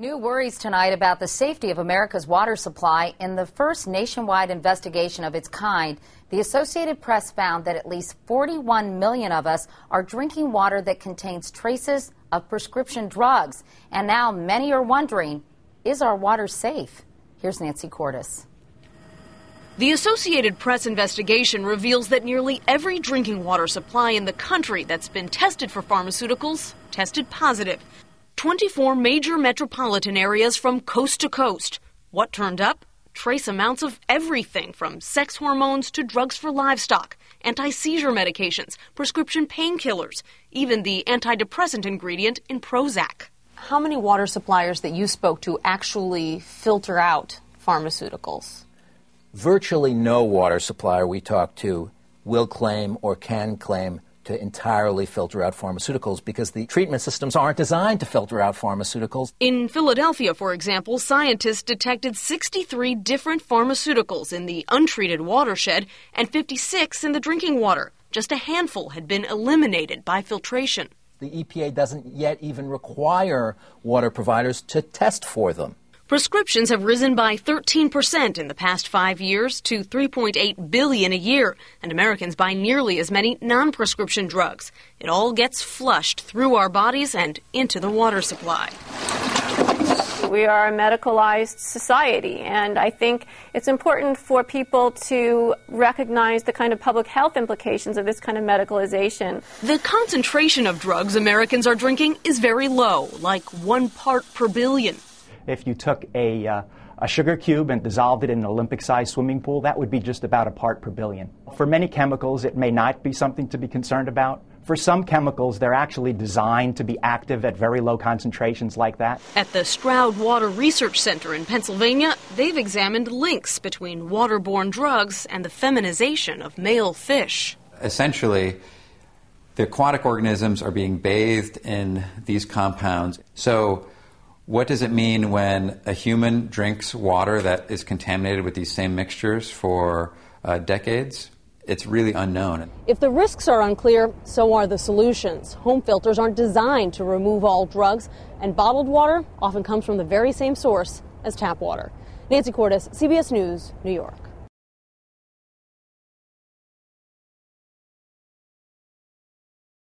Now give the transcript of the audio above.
New worries tonight about the safety of America's water supply. In the first nationwide investigation of its kind, the Associated Press found that at least 41 million of us are drinking water that contains traces of prescription drugs. And now many are wondering, is our water safe? Here's Nancy Cordes. The Associated Press investigation reveals that nearly every drinking water supply in the country that's been tested for pharmaceuticals tested positive. 24 major metropolitan areas from coast to coast. What turned up? Trace amounts of everything from sex hormones to drugs for livestock, anti-seizure medications, prescription painkillers, even the antidepressant ingredient in Prozac. How many water suppliers that you spoke to actually filter out pharmaceuticals? Virtually no water supplier we talk to will claim or can claim to entirely filter out pharmaceuticals because the treatment systems aren't designed to filter out pharmaceuticals. In Philadelphia, for example, scientists detected 63 different pharmaceuticals in the untreated watershed and 56 in the drinking water. Just a handful had been eliminated by filtration. The EPA doesn't yet even require water providers to test for them. Prescriptions have risen by 13% in the past 5 years to 3.8 billion a year, and Americans buy nearly as many non-prescription drugs. It all gets flushed through our bodies and into the water supply. We are a medicalized society, and I think it's important for people to recognize the kind of public health implications of this kind of medicalization. The concentration of drugs Americans are drinking is very low, like 1 part per billion. If you took a sugar cube and dissolved it in an Olympic-sized swimming pool, that would be just about a part per billion. For many chemicals, it may not be something to be concerned about. For some chemicals, they're actually designed to be active at very low concentrations like that. At the Stroud Water Research Center in Pennsylvania, they've examined links between waterborne drugs and the feminization of male fish. Essentially, the aquatic organisms are being bathed in these compounds. So what does it mean when a human drinks water that is contaminated with these same mixtures for decades? It's really unknown. If the risks are unclear, so are the solutions. Home filters aren't designed to remove all drugs, and bottled water often comes from the very same source as tap water. Nancy Cordes, CBS News, New York.